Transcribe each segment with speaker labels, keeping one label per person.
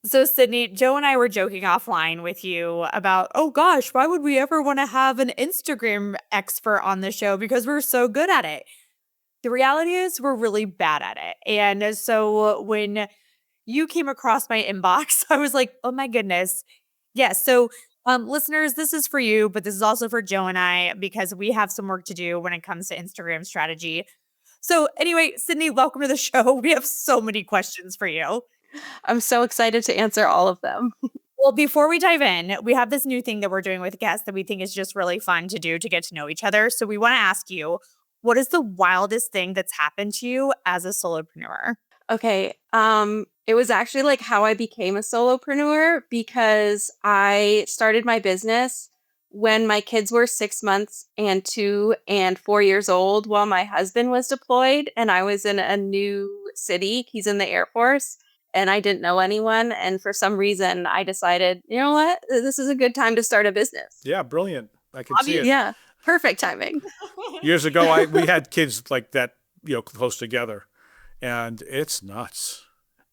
Speaker 1: So, Sydney, Joe and I were joking offline with you about, oh gosh, why would we ever want to have an Instagram expert on the show because we're so good at it? The reality is, we're really bad at it. And so, when you came across my inbox, I was like, oh my goodness. Yes. So, listeners, this is for you, but this is also for Joe and I because we have some work to do when it comes to Instagram strategy. So, anyway, Sydney, welcome to the show. We have so many questions for you.
Speaker 2: I'm so excited to answer all of them.
Speaker 1: Well, before we dive in, we have this new thing that we're doing with guests that we think is just really fun to do to get to know each other. So we want to ask you, what is the wildest thing that's happened to you as a solopreneur?
Speaker 2: Okay, it was actually like how I became a solopreneur because I started my business when my kids were 6 months and 2 and 4 years old while my husband was deployed and I was in a new city. He's in the Air Force and I didn't know anyone. And for some reason, I decided, you know what? This is a good time to start a business.
Speaker 3: Yeah, brilliant. I can see it.
Speaker 2: Yeah, perfect timing.
Speaker 3: Years ago, we had kids like that, close together, and it's nuts.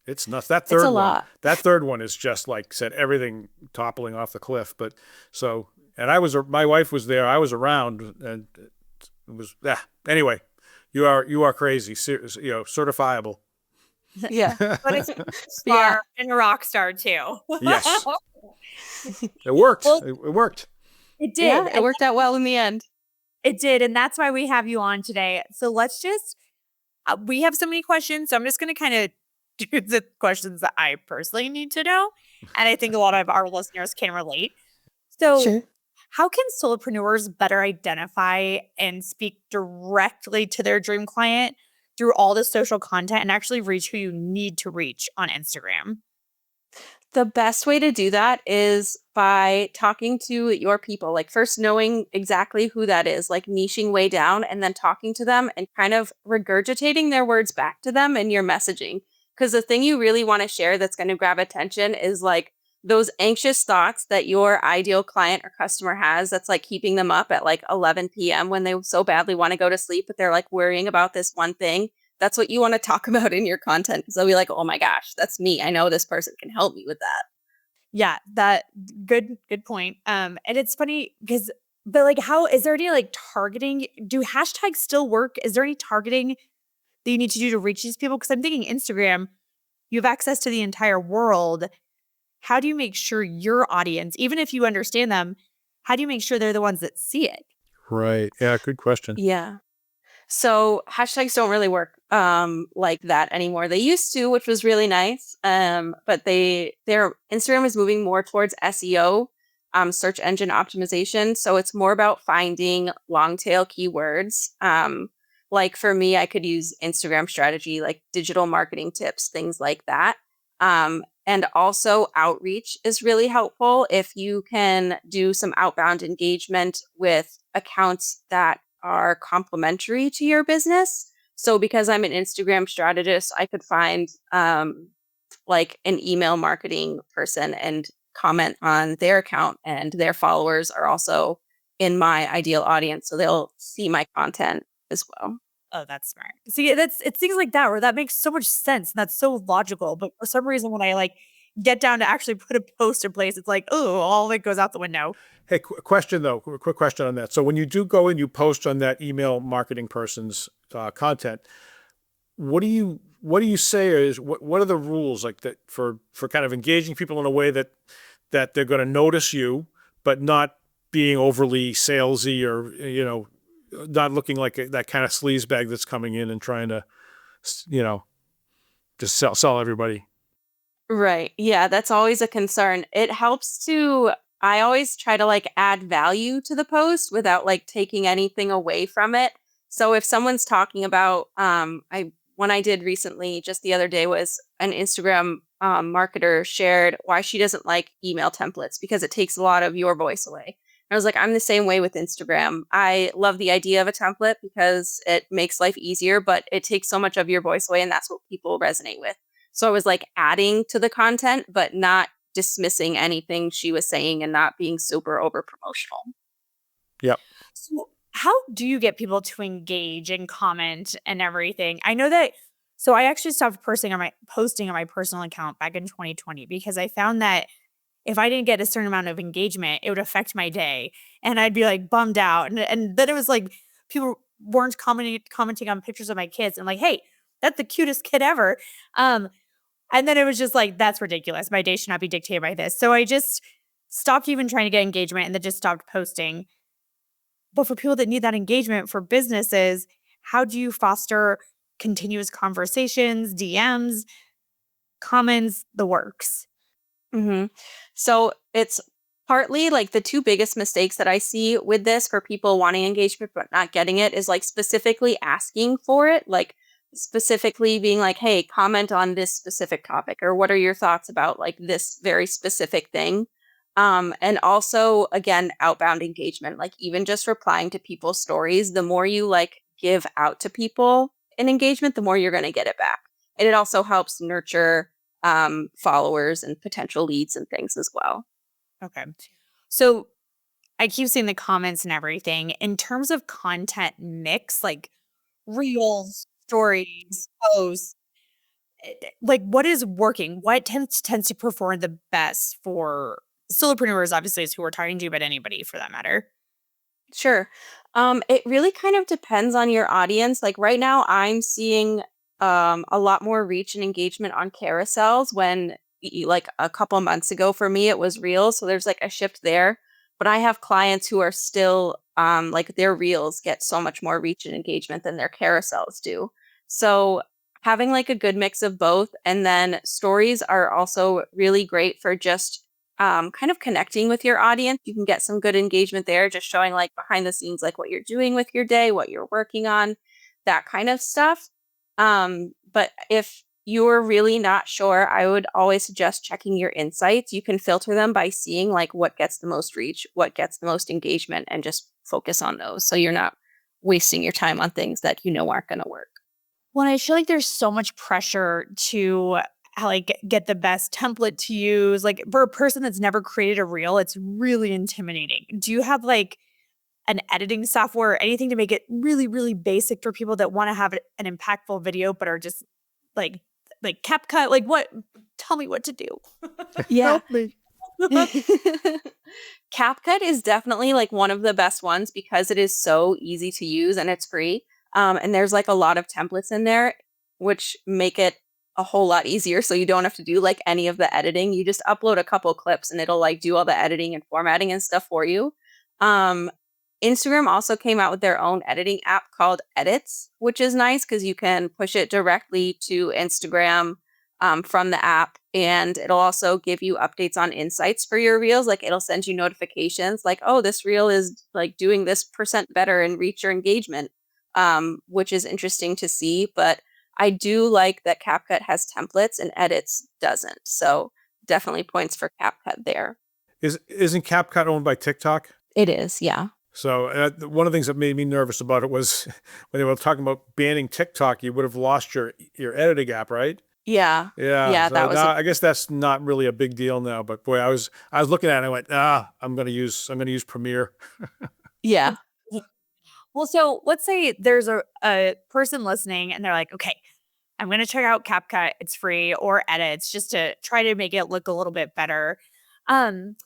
Speaker 3: It's nuts. That
Speaker 2: It's a lot.
Speaker 3: that third one is just like said everything toppling off the cliff. But so, and my wife was there. I was around, and it was Anyway, you are crazy. Certifiable.
Speaker 2: Yeah.
Speaker 1: But it's a star and a rock star too.
Speaker 3: Yes, it worked.
Speaker 1: Well,
Speaker 3: It worked.
Speaker 1: It did.
Speaker 2: Yeah, it worked out well in the end.
Speaker 1: It did. And that's why we have you on today. So let's just, we have so many questions. So I'm just going to kind of do the questions that I personally need to know. And I think a lot of our listeners can relate. So,
Speaker 2: Sure.
Speaker 1: how can solopreneurs better identify and speak directly to their dream client through all the social content and actually reach who you need to reach on Instagram?
Speaker 2: The best way to do that is by talking to your people, like first knowing exactly who that is, like niching way down and then talking to them and kind of regurgitating their words back to them in your messaging. Because the thing you really want to share that's going to grab attention is like those anxious thoughts that your ideal client or customer has that's like keeping them up at like 11 p.m. when they so badly want to go to sleep, but they're like worrying about this one thing. That's what you want to talk about in your content because they'll be like, oh my gosh, that's me. I know this person can help me with that.
Speaker 1: Yeah, that good point. And it's funny because but like how is there any like targeting? Do hashtags still work? Is there any targeting that you need to do to reach these people? Because I'm thinking Instagram, you have access to the entire world. How do you make sure your audience, even if you understand them, how do you make sure they're the ones that see it?
Speaker 3: Right. Yeah. Good question.
Speaker 2: Yeah. So hashtags don't really work like that anymore. They used to, which was really nice. But their Instagram is moving more towards SEO, search engine optimization. So it's more about finding long tail keywords. Like for me, I could use Instagram strategy, like digital marketing tips, things like that. And also outreach is really helpful if you can do some outbound engagement with accounts that are complementary to your business. So because I'm an Instagram strategist, I could find like an email marketing person and comment on their account, and their followers are also in my ideal audience. So they'll see my content as well.
Speaker 1: Oh, that's smart. See, it's things like that where that makes so much sense and that's so logical. But for some reason, when I like get down to actually put a post in place, it's like, oh, all of it goes out the window.
Speaker 3: Hey, question though, quick question on that. So when you do go and you post on that email marketing person's content, what do you say is what are the rules like that for kind of engaging people in a way that they're going to notice you, but not being overly salesy or not looking like that kind of sleazebag that's coming in and trying to just sell everybody.
Speaker 2: Right. Yeah, that's always a concern. I always try to like add value to the post without like taking anything away from it. So if someone's talking about, one I did recently just the other day was an Instagram marketer shared why she doesn't like email templates because it takes a lot of your voice away. I was like, I'm the same way with Instagram. I love the idea of a template because it makes life easier, but it takes so much of your voice away, and that's what people resonate with. So I was like adding to the content, but not dismissing anything she was saying and not being super over promotional.
Speaker 3: Yep.
Speaker 1: So how do you get people to engage and comment and everything? I know that So I actually stopped posting on my personal account back in 2020 because I found that if I didn't get a certain amount of engagement, it would affect my day, and I'd be, like, bummed out, and then it was, like, people weren't commenting on pictures of my kids, and like, "Hey, that's the cutest kid ever." Um, and then it was just like, "That's ridiculous. My day should not be dictated by this." So I just stopped even trying to get engagement and then just stopped posting. But for people that need that engagement for businesses, how do you foster continuous conversations, DMs, comments, the works?
Speaker 2: hmm So it's partly like the two biggest mistakes that I see with this for people wanting engagement but not getting it is like specifically asking for it, like specifically being like, hey, comment on this specific topic, or what are your thoughts about like this very specific thing? And also, again, outbound engagement, like even just replying to people's stories, the more you like give out to people in engagement, the more you're going to get it back. And it also helps nurture followers and potential leads and things as well.
Speaker 1: Okay. So I keep seeing the comments and everything. In terms of content mix, like reels, stories, posts, like what is working? What tends to perform the best for solopreneurs, obviously, is who we're talking to, but anybody for that matter.
Speaker 2: Sure. It really kind of depends on your audience. Like right now, I'm seeing a lot more reach and engagement on carousels when like a couple months ago for me, it was reels. So there's like a shift there. But I have clients who are still like their reels get so much more reach and engagement than their carousels do. So having like a good mix of both. And then stories are also really great for just kind of connecting with your audience. You can get some good engagement there, just showing like behind the scenes, like what you're doing with your day, what you're working on, that kind of stuff. But if you're really not sure, I would always suggest checking your insights. You can filter them by seeing like what gets the most reach, what gets the most engagement, and just focus on those. So you're not wasting your time on things that you know aren't going to work.
Speaker 1: Well, I feel like there's so much pressure to like get the best template to use. Like for a person that's never created a reel, it's really intimidating. Do you have like an editing software or anything to make it really, really basic for people that want to have an impactful video but are just like CapCut? Like what? Tell me what to do.
Speaker 2: Yeah.
Speaker 3: Help me.
Speaker 2: CapCut is definitely like one of the best ones because it is so easy to use and it's free. And there's like a lot of templates in there, which make it a whole lot easier. So you don't have to do like any of the editing. You just upload a couple clips and it'll like do all the editing and formatting and stuff for you. Um, Instagram also came out with their own editing app called Edits, which is nice because you can push it directly to Instagram from the app. And it'll also give you updates on insights for your reels. Like it'll send you notifications like, oh, this reel is like doing this % better in reach or engagement, which is interesting to see. But I do like that CapCut has templates and Edits doesn't. So definitely points for CapCut there.
Speaker 3: Isn't CapCut owned by TikTok?
Speaker 2: It is, yeah.
Speaker 3: So one of the things that made me nervous about it was when they were talking about banning TikTok, you would have lost your editing app, right?
Speaker 2: Yeah.
Speaker 3: Yeah.
Speaker 2: Yeah,
Speaker 3: So
Speaker 2: that was
Speaker 3: now, I guess that's not really a big deal now. But boy, I was looking at it and I went, I'm gonna use Premiere.
Speaker 2: yeah.
Speaker 1: Well, so let's say there's a person listening and they're like, okay, I'm going to check out CapCut. It's free, or Edits, just to try to make it look a little bit better. Um,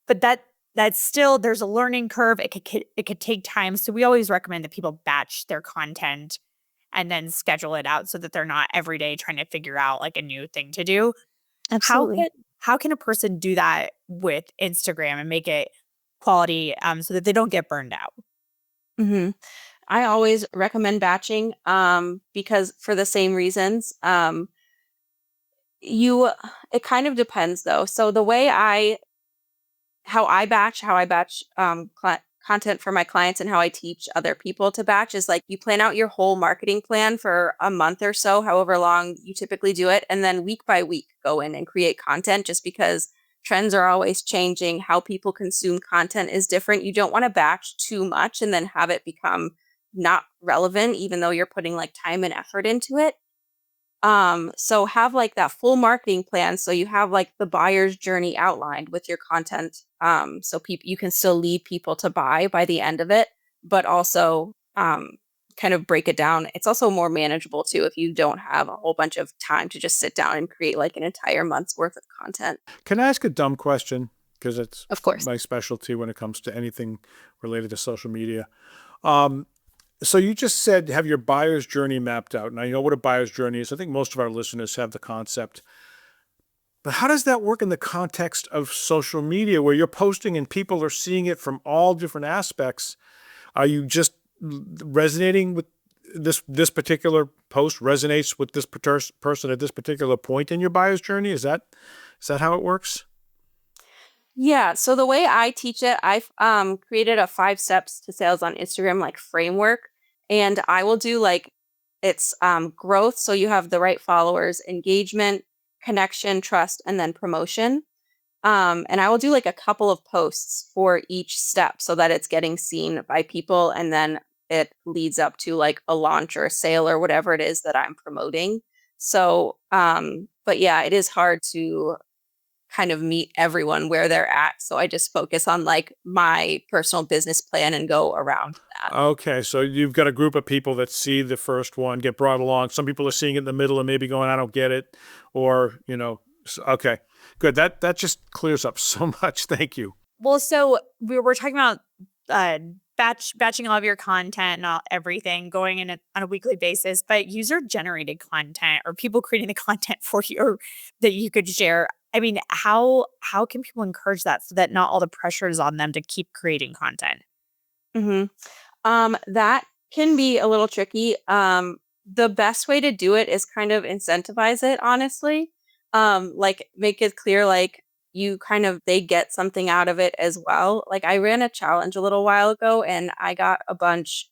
Speaker 1: but that's still, there's a learning curve. It could take time. So we always recommend that people batch their content and then schedule it out so that they're not every day trying to figure out like a new thing to do.
Speaker 2: Absolutely.
Speaker 1: How can a person do that with Instagram and make it quality so that they don't get burned out?
Speaker 2: hmm I always recommend batching because for the same reasons. You it kind of depends though. So the way how I batch content for my clients and how I teach other people to batch is like you plan out your whole marketing plan for a month or so, however long you typically do it, and then week by week go in and create content just because trends are always changing. How people consume content is different. You don't want to batch too much and then have it become not relevant, even though you're putting like time and effort into it. So have like that full marketing plan. So you have like the buyer's journey outlined with your content. So people, you can still lead people to buy by the end of it, but also kind of break it down. It's also more manageable too if you don't have a whole bunch of time to just sit down and create like an entire month's worth of content.
Speaker 3: Can I ask a dumb question? Because it's
Speaker 2: Of course.
Speaker 3: my specialty when it comes to anything related to social media. Um, so you just said have your buyer's journey mapped out. And I know what a buyer's journey is. I think most of our listeners have the concept. But how does that work in the context of social media where you're posting and people are seeing it from all different aspects? Are you just resonating with this particular post resonates with this person at this particular point in your buyer's journey? Is that how it works?
Speaker 2: Yeah. So the way I teach it, I've created a 5 steps to sales on Instagram like framework, and I will do like it's growth. So you have the right followers, engagement, connection, trust, and then promotion. And I will do like a couple of posts for each step so that it's getting seen by people, and then it leads up to like a launch or a sale or whatever it is that I'm promoting. So, but yeah, it is hard to kind of meet everyone where they're at. So I just focus on like my personal business plan and go around that.
Speaker 3: Okay, so you've got a group of people that see the first one, get brought along. Some people are seeing it in the middle and maybe going, I don't get it. Or, okay, good. That just clears up so much. Thank you.
Speaker 1: Well, so we were talking about batching all of your content and everything going in on a weekly basis, but user generated content or people creating the content for you or that you could share. I mean, how can people encourage that so that not all the pressure is on them to keep creating content?
Speaker 2: hmm That can be a little tricky. The best way to do it is kind of incentivize it, honestly. Like make it clear, like they get something out of it as well. Like I ran a challenge a little while ago and I got a bunch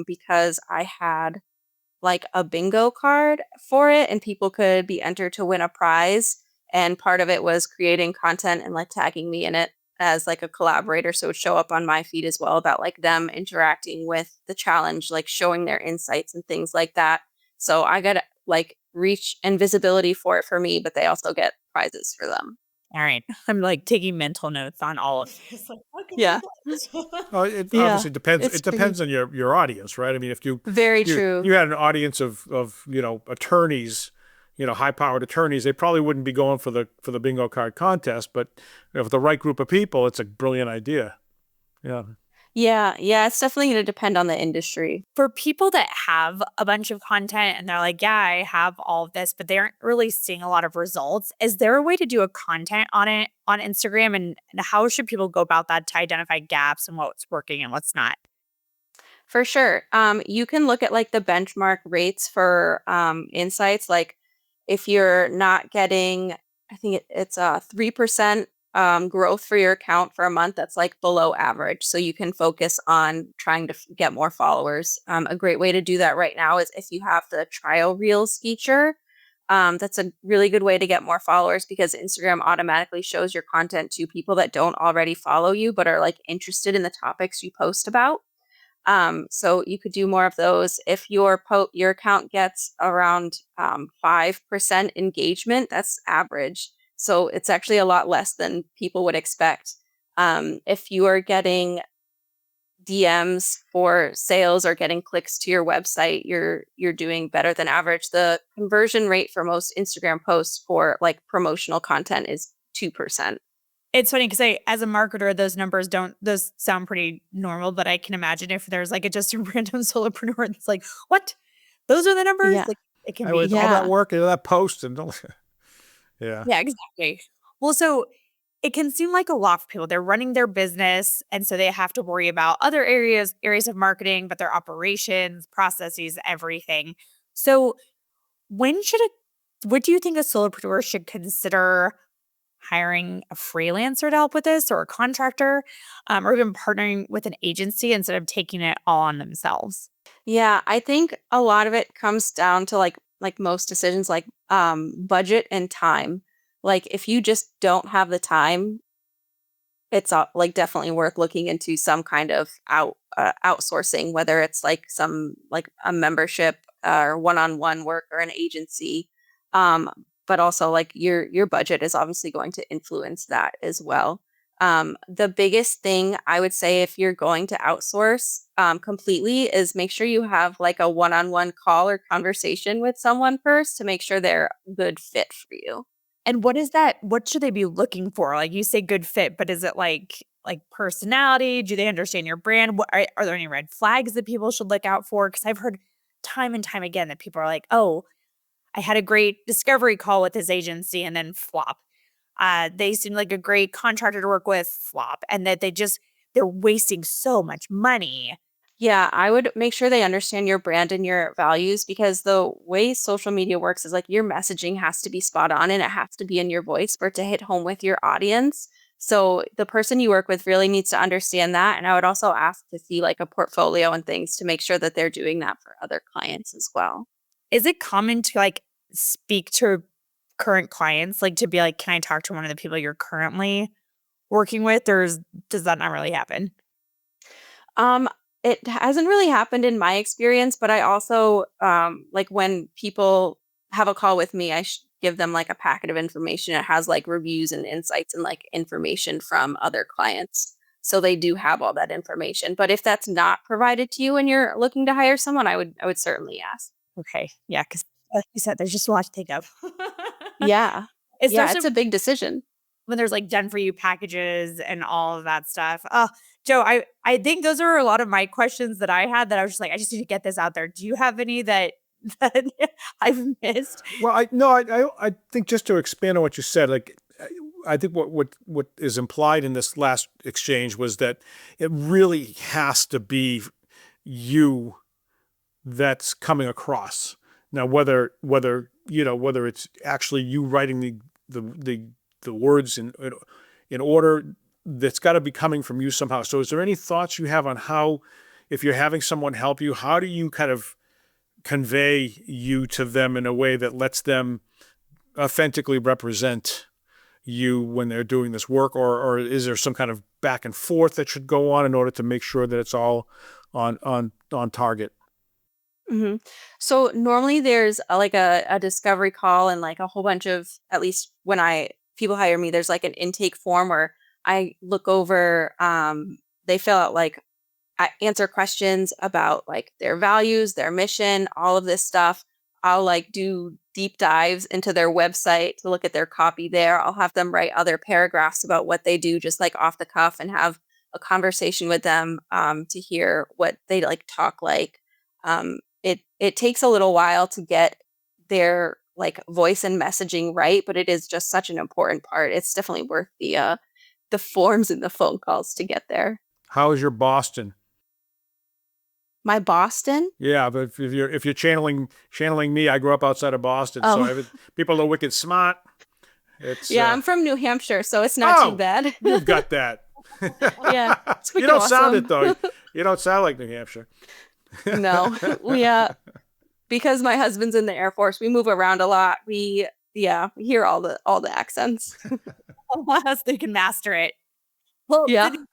Speaker 2: because I had like a bingo card for it and people could be entered to win a prize. And part of it was creating content and like tagging me in it as like a collaborator. So it would show up on my feed as well about like them interacting with the challenge, like showing their insights and things like that. So I got like reach and visibility for it for me, but they also get prizes for them.
Speaker 1: All right. I'm like taking mental notes on all of this. Like, what can
Speaker 2: Yeah.
Speaker 3: Well, it
Speaker 2: Yeah,
Speaker 3: obviously depends.
Speaker 2: it's
Speaker 3: It depends on your audience, right? I mean, if
Speaker 2: very
Speaker 3: you
Speaker 2: true.
Speaker 3: you had an audience of attorneys, high-powered attorneys, they probably wouldn't be going for the bingo card contest. But for the right group of people, it's a brilliant idea. Yeah.
Speaker 2: Yeah, it's definitely going to depend on the industry.
Speaker 1: For people that have a bunch of content and they're like, yeah, I have all of this, but they aren't really seeing a lot of results. Is there a way to do a content on it on Instagram? And how should people go about that to identify gaps and what's working and what's not?
Speaker 2: For sure. You can look at like the benchmark rates for insights. Like if you're not getting, I think it's 3% growth for your account for a month, that's like below average. So you can focus on trying to get more followers. A great way to do that right now is if you have the trial reels feature. That's a really good way to get more followers because Instagram automatically shows your content to people that don't already follow you but are like interested in the topics you post about. So you could do more of those. If your account gets around 5% engagement, that's average. So it's actually a lot less than people would expect. If you are getting DMs for sales or getting clicks to your website, you're doing better than average. The conversion rate for most Instagram posts for like promotional content is 2%.
Speaker 1: It's funny because as a marketer, those sound pretty normal, but I can imagine if there's like just a random solopreneur that's like, what? Those are the numbers?
Speaker 2: Yeah.
Speaker 1: Like it can
Speaker 3: I
Speaker 1: be.
Speaker 3: would all that
Speaker 2: Yeah.
Speaker 3: work and that post and yeah.
Speaker 1: Yeah, exactly. Well, so it can seem like a lot for people. They're running their business, and so they have to worry about other areas of marketing, but their operations, processes, everything. So what do you think a solopreneur should consider hiring a freelancer to help with this or a contractor, or even partnering with an agency instead of taking it all on themselves?
Speaker 2: Yeah, I think a lot of it comes down to like most decisions like budget and time. Like if you just don't have the time, it's like definitely worth looking into some kind of outsourcing, whether it's like some like a membership or one-on-one work or an agency. But also like your budget is obviously going to influence that as well. The biggest thing I would say if you're going to outsource completely is make sure you have like a one-on-one call or conversation with someone first to make sure they're a good fit for you.
Speaker 1: And what is that? What should they be looking for? Like you say good fit, but is it like personality? Do they understand your brand? What are there any red flags that people should look out for? Because I've heard time and time again that people are like, oh, I had a great discovery call with this agency and then flop. They seem like a great contractor to work with, flop. And that they're wasting so much money.
Speaker 2: Yeah, I would make sure they understand your brand and your values, because the way social media works is like your messaging has to be spot on and it has to be in your voice for it to hit home with your audience. So the person you work with really needs to understand that. And I would also ask to see like a portfolio and things to make sure that they're doing that for other clients as well.
Speaker 1: Is it common to like speak to current clients, like to be like, can I talk to one of the people you're currently working with, or does that not really happen?
Speaker 2: Um, it hasn't really happened in my experience, but I also like when people have a call with me, I give them like a packet of information. It has like reviews and insights and like information from other clients. So they do have all that information. But if that's not provided to you when you're looking to hire someone, I would certainly ask.
Speaker 1: Okay. Yeah. Cause like you said, there's just a lot to think of.
Speaker 2: Yeah. Yeah,
Speaker 1: Especially
Speaker 2: it's a big decision.
Speaker 1: when there's like done for you packages and all of that stuff. Joe, I think those are a lot of my questions that I had that I was just like, I just need to get this out there. Do you have any that that I've missed?
Speaker 3: Well, I think just to expand on what you said, like I think what is implied in this last exchange was that it really has to be you that's coming across. Now, whether it's actually you writing the words in order, that's got to be coming from you somehow. So is there any thoughts you have on how, if you're having someone help you, how do you kind of convey you to them in a way that lets them authentically represent you when they're doing this work? Or is there some kind of back and forth that should go on in order to make sure that it's all on target?
Speaker 2: hmm So normally there's like a discovery call and like a whole bunch of, at least when people hire me, there's like an intake form where I look over, they fill out like, I answer questions about like their values, their mission, all of this stuff. I'll like do deep dives into their website to look at their copy there. I'll have them write other paragraphs about what they do, just like off the cuff, and have a conversation with them to hear what they like talk like. It takes a little while to get their like voice and messaging right, but it is just such an important part. It's definitely worth the forms and the phone calls to get there.
Speaker 3: How is your Boston?
Speaker 2: My Boston?
Speaker 3: Yeah, but if you're channeling me, I grew up outside of Boston,
Speaker 2: Oh.
Speaker 3: so people are wicked smart. It's
Speaker 2: Yeah, I'm from New Hampshire, so it's not too bad.
Speaker 3: You've got that.
Speaker 2: Yeah, it's
Speaker 3: You don't
Speaker 2: awesome.
Speaker 3: sound it though. You don't sound like New Hampshire.
Speaker 2: No, because my husband's in the Air Force, we move around a lot. We hear all the accents.
Speaker 1: Unless they can master it. Well,
Speaker 2: Yeah.
Speaker 1: Sydney,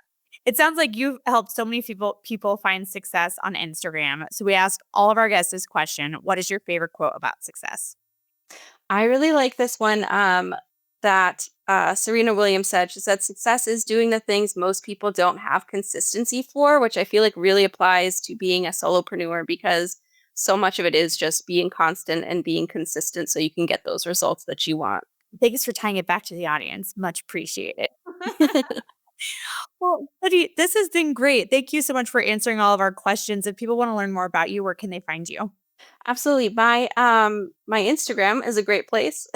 Speaker 1: it sounds like you've helped so many people find success on Instagram. So we ask all of our guests this question: what is your favorite quote about success?
Speaker 2: I really like this one that Serena Williams said. She said, "Success is doing the things most people don't have consistency for," which I feel like really applies to being a solopreneur, because so much of it is just being constant and being consistent so you can get those results that you want.
Speaker 1: Thanks for tying it back to the audience. Much appreciated. Well, Lydia, this has been great. Thank you so much for answering all of our questions. If people want to learn more about you, where can they find you?
Speaker 2: Absolutely. My Instagram is a great place.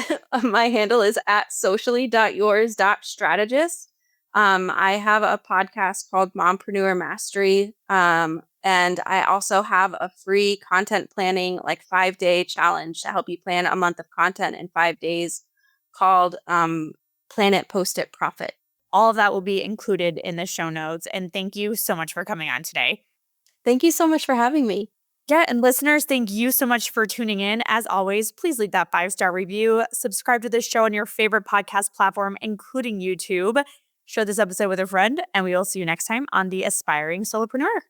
Speaker 2: My handle is at socially.yours.strategist. I have a podcast called Mompreneur Mastery. And I also have a free content planning, like 5-day challenge to help you plan a month of content in 5 days, called Plan It, Post It, Profit.
Speaker 1: All of that will be included in the show notes. And thank you so much for coming on today.
Speaker 2: Thank you so much for having me.
Speaker 1: Yeah, and listeners, thank you so much for tuning in. As always, please leave that 5-star review. Subscribe to this show on your favorite podcast platform, including YouTube. Share this episode with a friend, and we will see you next time on The Aspiring Solopreneur.